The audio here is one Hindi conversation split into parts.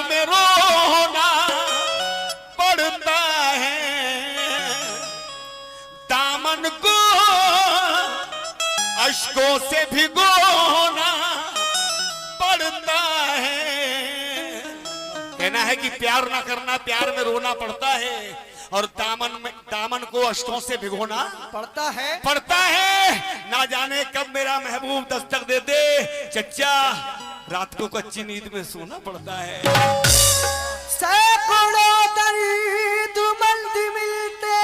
में रोना पड़ता है, दामन को अश्कों से भिगोना पड़ता है। कहना है कि प्यार ना करना, प्यार में रोना पड़ता है, और दामन को अश्कों से भिगोना पड़ता है। ना जाने कब मेरा महबूब दस्तक दे दे, चच्चा रात को कच्ची नींद में सोना पड़ता है। सैकड़ों दर्द मंद मिलते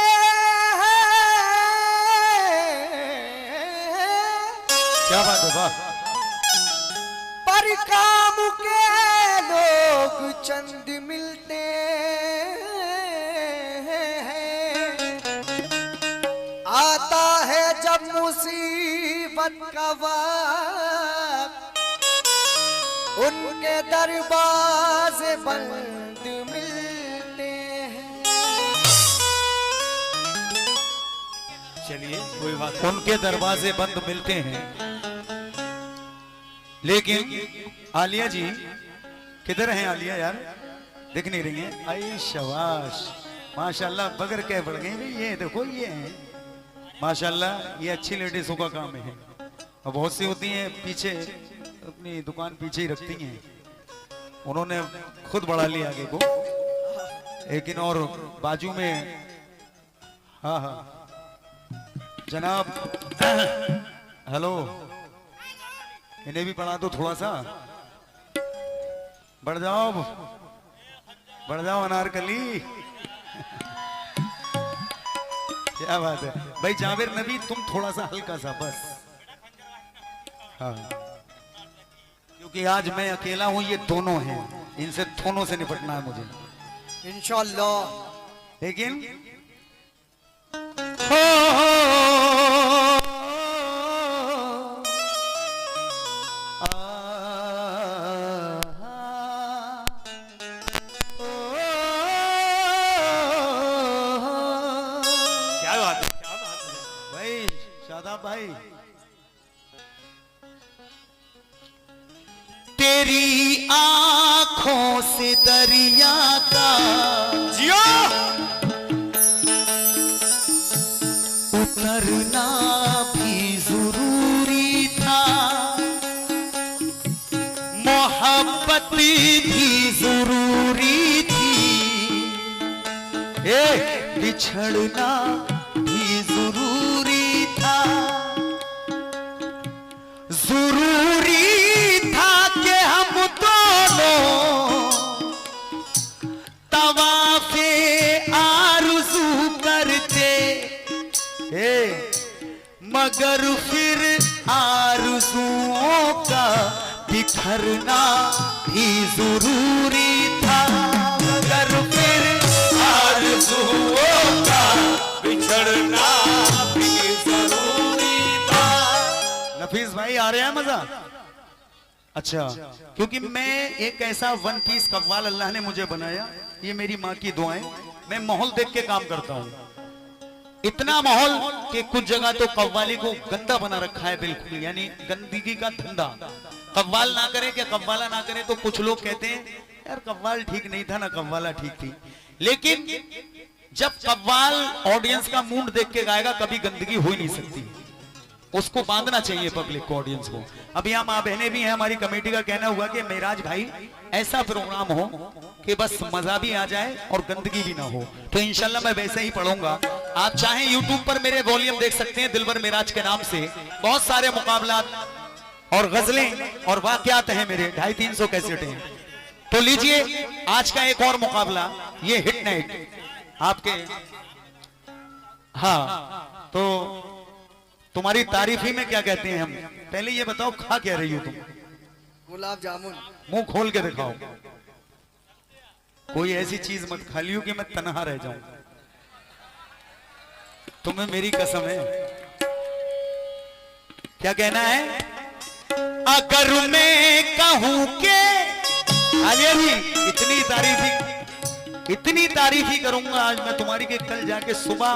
हैं। क्या बात है, वाह। पर काम के लोग चंद मिलते हैं। आता है जब मुसीबत का वक्त, उनके दरवाजे बंद मिलते हैं। चलिए कोई बात उनके दरवाजे बंद मिलते हैं, लेकिन आलिया जी किधर हैं? आलिया यार दिख नहीं रही हैं। आई शाबाश, माशाल्लाह, बगैर कह पड़ गए भाई। ये देखो, ये हैं माशाल्लाह, ये अच्छी लेडीजों का काम है। और बहुत सी होती हैं पीछे, अपनी दुकान पीछे ही रखती हैं, उन्होंने खुद बढ़ा लिया आगे को। लेकिन और बाजू में, हाँ हाँ जनाब, हेलो, इन्हें भी पढ़ा दो थोड़ा सा। बढ़ जाओ अनारकली। क्या बात है भाई जावेर नबी, तुम थोड़ा सा हल्का सा बस। हाँ, क्योंकि आज मैं अकेला हूं, ये दोनों हैं, इनसे दोनों से निपटना है मुझे इंशाअल्लाह। लेकिन भाई, तेरी आंखों से दरिया का जियो उतरना भी जरूरी था, मोहब्बत भी जरूरी थी, बिछड़ना भी जरूरी था। जरूरी था कि हम दोनों तवाफे आरज़ू करते, मगर फिर आरज़ुओं का बिखरना भी जरूरी था, मगर फिर आरज़ुओं का बिछड़ना भी जरूरी था। नफीस भाई आ रहा है मजा? अच्छा, क्योंकि मैं एक ऐसा वन पीस कव्वाल अल्लाह ने मुझे बनाया, ये मेरी माँ की दुआएं, मैं माहौल देख के काम करता हूँ। इतना माहौल कि कुछ जगह तो कव्वाली को गंदा बना रखा है बिल्कुल, यानी गंदगी का धंधा। कव्वाल ना करे क्या कव्वाला ना करे, तो कुछ लोग कहते हैं यार कव्वाल ठीक नहीं था ना कव्वाला ठीक थी। लेकिन जब कव्वाल ऑडियंस का मूड देख के गाएगा, कभी गंदगी हो ही नहीं सकती, उसको बांधना चाहिए पब्लिक को, ऑडियंस को। अब यहाँ माँ बहनें भी हैं, हमारी कमेटी का कहना हुआ कि मेराज भाई ऐसा प्रोग्राम हो कि बस मजा भी आ जाए और गंदगी भी ना हो, तो इंशाल्लाह मैं वैसे ही पढ़ूंगा। आप चाहें यूट्यूब पर मेरे वॉल्यूम देख सकते हैं, दिलबर मेराज के नाम से बहुत सारे मुकाबलात और गजलें और वाकयात हैं मेरे, 250-300 कैसेट हैं। तो लीजिए आज का एक और मुकाबला, ये हिट नाइट आपके। हाँ, तो तुम्हारी तारीफ ही में क्या कहते हैं हम, पहले ये बताओ खा क्या रही हो तुम? गुलाब जामुन। मुंह खोल के दिखाओ, कोई ऐसी चीज मत खा लियो कि मैं तन्हा रह जाऊं, तुम्हें मेरी कसम है। क्या कहना है? अगर मैं कहूं के आलिया भी इतनी तारीफ ही करूंगा आज मैं तुम्हारी कि कल जाके सुबह,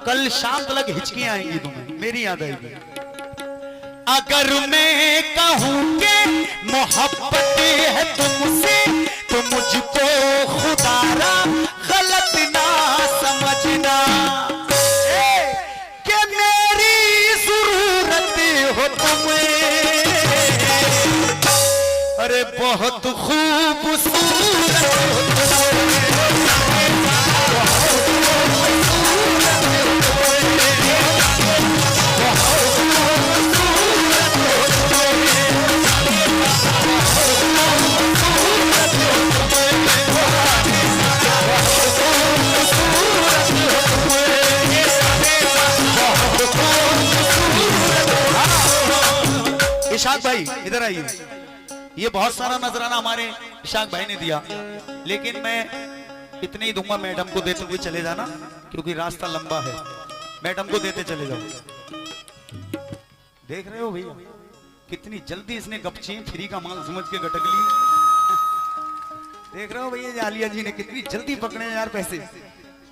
कल शाम तक हिचकियां आएंगी तुम्हें, मेरी याद आएगी। अगर मैं कहूं के मोहब्बत है तुमसे, तो मुझको अरे बहुत खूबसूरत इशाक भाई इधर आइए। ये बहुत सारा नजराना हमारे इशाक भाई ने दिया, लेकिन मैं इतने ही दूंगा, मैडम को देते हुए चले जाना क्योंकि रास्ता लंबा है। मैडम को देते चले जाओ। देख रहे हो भैया कितनी जल्दी इसने गपची फ्री का माल समझ के गटक ली। देख रहे हो भैया आलिया जी ने कितनी जल्दी पकड़े यार पैसे।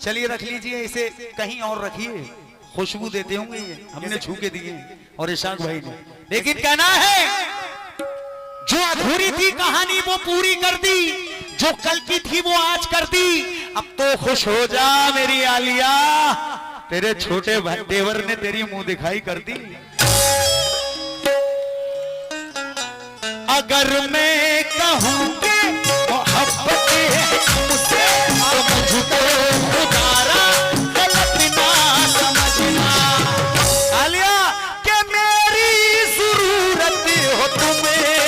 चलिए रख लीजिए, इसे कहीं और रखिए, खुशबू देते होंगे ये, हमने छू के दिए और इशाक भाई ने। लेकिन कहना है जो अधूरी थी कहानी वो पूरी कर दी, जो कल की थी वो आज कर दी। अब तो खुश हो जा मेरी आलिया, तेरे छोटे भाई देवर ने तेरी मुंह दिखाई कर दी। अगर मैं कहूं कि मोहब्बत है मुझसे तो मुझको खुदारा गलत ना समझना। आलिया के मेरी जरूरत हो तुम्हें,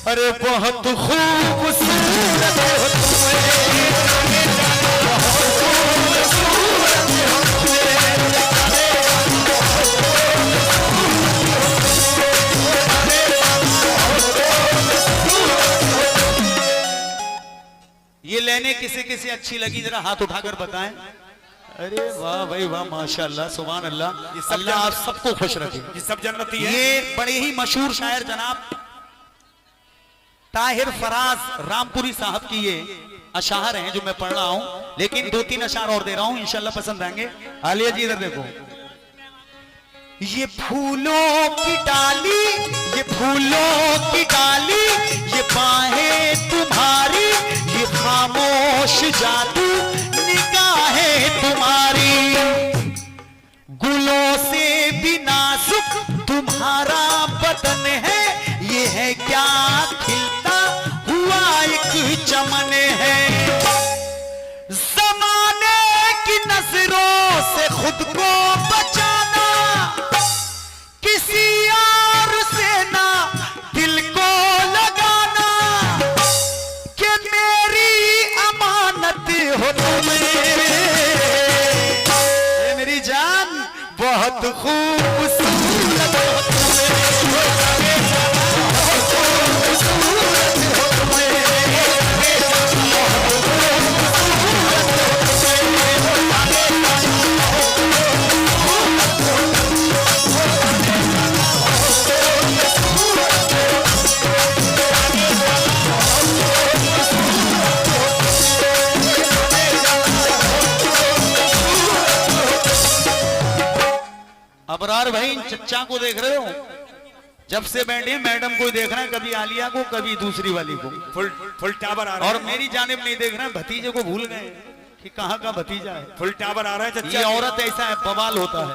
अरे बहुत खूबसूरत हो तुम्हें, बहुत खूबसूरत हो तुम्हें। ये लेने किसे किसे अच्छी लगी जरा हाथ उठाकर बताएं। अरे वाह भाई वाह, माशाअल्लाह सुभान अल्लाह। अल्लाह आप सबको खुश रखे। ये सब जन्नती है। ये बड़े ही मशहूर शायर जनाब ताहिर फराज रामपुरी साहब की ये अशार हैं जो मैं पढ़ रहा हूं, लेकिन 2-3 अशार और दे रहा हूं, इंशाल्लाह पसंद आएंगे। आलिया जी इधर देखो। ये फूलों की डाली, ये फूलों की डाली, ये बाहें तुम्हारी, ये खामोश जादू निगाहें तुम्हारी, गुलों से भी नाजुक तुम्हारा बदन है, ये है क्या खिलता हुआ एक चमन है। जमाने की नजरों से खुद को बचाना, किसी और से ना दिल को लगाना, कि मेरी अमानत हो तुम्हें, मेरी जान बहुत खूबसूरत हो तुम्हें, बहुत खूबसूरत हो तुम्हें। अबरार भाई इन चच्चा को देख रहे हो, जब से बैठे मैडम को देख रहे हैं, कभी आलिया को कभी दूसरी वाली को, फुल टावर आ रहा है। और मेरी जानिब नहीं देख रहे हैं, भतीजे को भूल गए कि कहाँ का भतीजा है। फुल टावर आ रहा है चच्चा। ये औरत ऐसा है, बवाल होता है।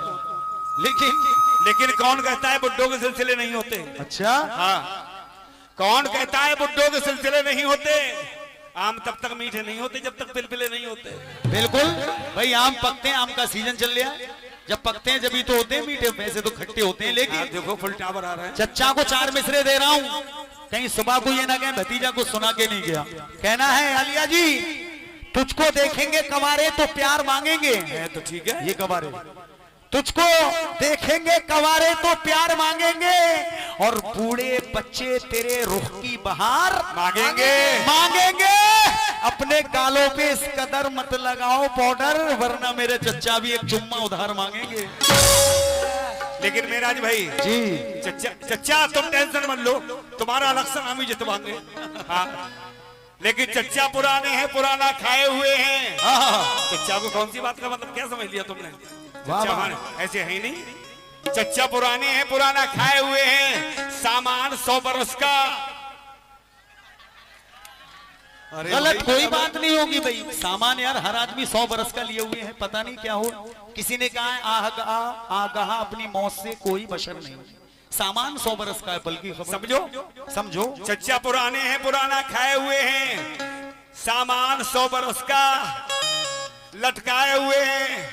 लेकिन कौन कहता है बुड्ढों के सिलसिले नहीं होते? अच्छा हाँ, कौन कहता है बुड्ढों के सिलसिले नहीं होते? आम तब तक मीठे नहीं होते जब तक पिलपिले नहीं होते। बिल्कुल भाई, आम पकते हैं, आम का सीजन चल रहा है, जब पकते हैं जब ही तो होते हैं मीठे, वैसे तो खट्टे होते हैं। लेकिन देखो फुल टावर आ रहा है। चच्चा को 4 मिसरे दे रहा हूं, कहीं सुबह को ये ना कहें भतीजा को सुना के नहीं गया। कहना है आलिया जी, तुझको देखेंगे कवारे तो प्यार मांगेंगे। है तो ठीक है, ये कवारे तुझको देखेंगे कवारे तो प्यार मांगेंगे, और बूढ़े बच्चे तेरे रुख की बहार मांगेंगे। अपने गालों पे इस कदर मत लगाओ पाउडर, वरना मेरे चच्चा भी एक चुम्मा उधार मांगेंगे। लेकिन मेराज भाई जी, चच्चा तुम टेंशन मत लो, तुम्हारा इलेक्शन हम ही जितवाएंगे। हाँ, लेकिन चच्चा पुराने हैं, पुराना खाए हुए हैं। चच्चा को कौन सी बात का मतलब क्या समझ लिया तुमने? चच्चा ऐसे है ही नहीं। चच्चा पुराने हैं, पुराना खाए हुए हैं, सामान 100 बरस का। गलत कोई बात नहीं होगी भाई, सामान यार हर आदमी 100 बरस का लिए हुए हैं, पता नहीं क्या हो। किसी ने कहा है आगाह अपनी मौत से कोई बशर नहीं, सामान 100 बरस का है, बल्कि समझो समझो। चच्चा पुराने हैं, पुराना खाए हुए हैं, सामान 100 बरस का लटकाए हुए हैं।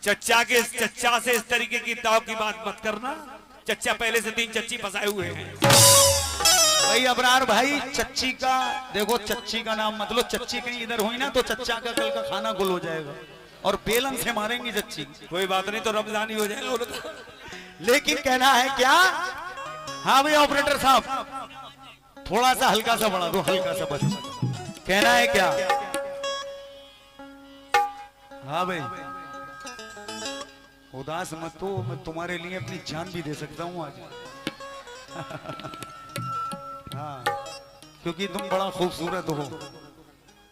चच्चा से इस तरीके की दाव की बात मत करना। चच्चा पहले से 3 चच्ची फंसाए हुए हैं। भाई अबरार भाई, चच्ची का देखो, चच्ची का नाम मतलब चच्ची कहीं इधर हुई ना तो चच्चा का कल का खाना गुल हो जाएगा और बेलन से मारेंगी चच्ची। कोई बात नहीं, तो रमजान ही हो जाएगा उनका। लेकिन कहना है क्या? हाँ भाई ऑपरेटर साहब, थोड़ा सा हल्का सा बढ़ा दो, हल्का सा बस। कहना है क्या? हाँ भाई उदास मत हो, मैं तुम्हारे लिए अपनी जान भी दे सकता हूँ आज। हाँ, क्योंकि तुम बड़ा खूबसूरत हो,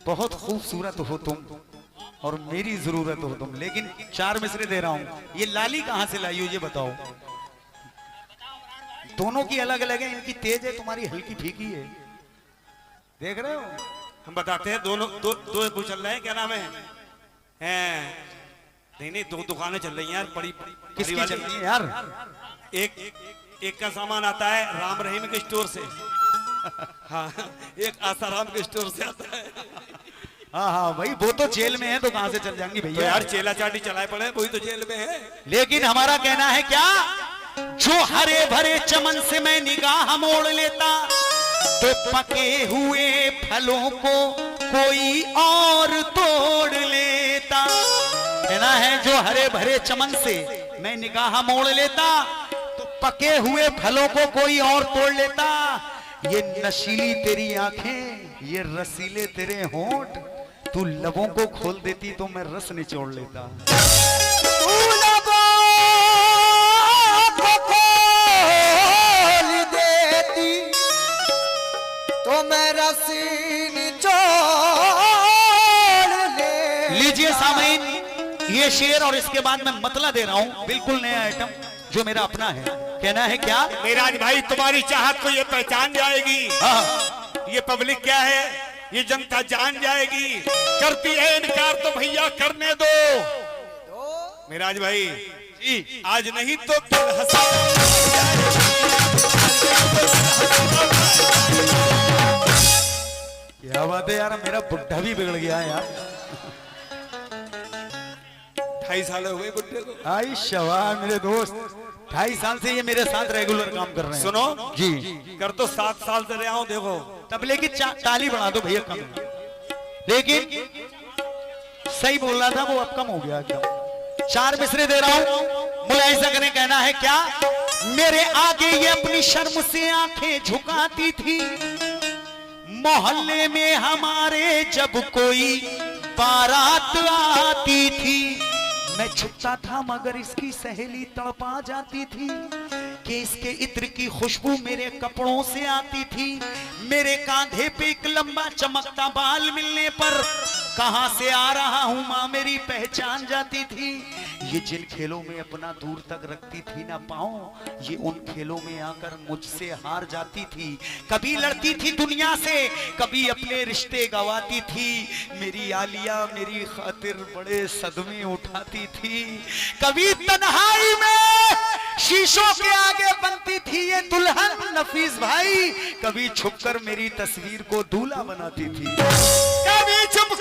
बहुत खूबसूरत हो तुम, और मेरी जरूरत हो तुम। लेकिन 4 मिसरे दे रहा हूं। ये लाली कहां से लाई हो ये बताओ? दोनों की अलग अलग है, इनकी तेज है, तुम्हारी हल्की फीकी है। देख रहे हो? हम बताते हैं, दोनों दो चल रहे हैं। क्या नाम है? नहीं 2 दुकानें चल रही हैं यार, बड़ी किसकी चल रही है यार? एक का सामान आता है राम रहीम के स्टोर से। हाँ, एक आसाराम के स्टोर से आता है। हाँ हाँ भाई, वो तो जेल में है तो कहां से चल जाएंगी भैया? तो यार चेला चाटी चलाए पड़े, वही तो जेल में है। लेकिन हमारा कहना है क्या? जो हरे भरे चमन से मैं निगाह मोड़ लेता तो पके हुए फलों को कोई और तोड़ लेता। कहना है जो हरे भरे चमन से मैं निगाह मोड़ लेता तो पके हुए फलों को कोई और तोड़ लेता। ये नशीली तेरी आंखें, ये रसीले तेरे होंठ, तू लबों को खोल देती तो मैं रस निचोड़ लेता। तू लबों को खोल देती तो मैं रसी निचोड़ ले। लीजिए सामीन, ये शेर और इसके बाद मैं मतला दे रहा हूं, बिल्कुल नया आइटम जो मेरा अपना है। कहना है क्या? मेराज भाई, तुम्हारी चाहत को ये पहचान जाएगी। हाँ। ये पब्लिक क्या है, ये जनता जान जाएगी। करती है इनकार तो भैया करने दो। मेराज भाई जी, आज नहीं तो कल हंसा। क्या बात है यार, मेरा बुढ़ा भी बिगड़ गया है यार। 2.5 साल हो गए बुढ़े को। आई शवाह मेरे दोस्त, 2.5 साल से ये मेरे साथ रेगुलर काम कर रहे हैं। सुनो जी, कर तो 7 साल से रहा हूं। देखो तबले की ताली बढ़ा दो भैया, कम। लेकिन सही बोल रहा था वो, अब कम हो गया एकदम। 4 मिसरे दे रहा हूं, मुलाहिजा करें। कहना है क्या? मेरे आगे ये अपनी शर्म से आंखें झुकाती थी, मोहल्ले में हमारे जब कोई बारात आती थी, मैं छुपता था मगर इसकी सहेली तड़पा जाती थी कि इसके इत्र की खुशबू मेरे कपड़ों से आती थी। मेरे कांधे पे एक लंबा चमकता बाल मिलने पर कहां से आ रहा हूं मां मेरी पहचान जाती थी। ये जिन खेलों में अपना दूर तक रखती थी ना पाँव, ये उन खेलों में आकर मुझसे हार जाती थी। कभी लड़ती थी दुनिया से, कभी अपने रिश्ते गवाती थी। मेरी आलिया मेरी खातिर बड़े सदमे उठाती थी। कभी तन्हाई में शीशों के आगे बनती थी ये दुल्हन नफीस भाई, कभी छुपकर मेरी तस्वीर को दूल्हा बनाती थी। कभी छुप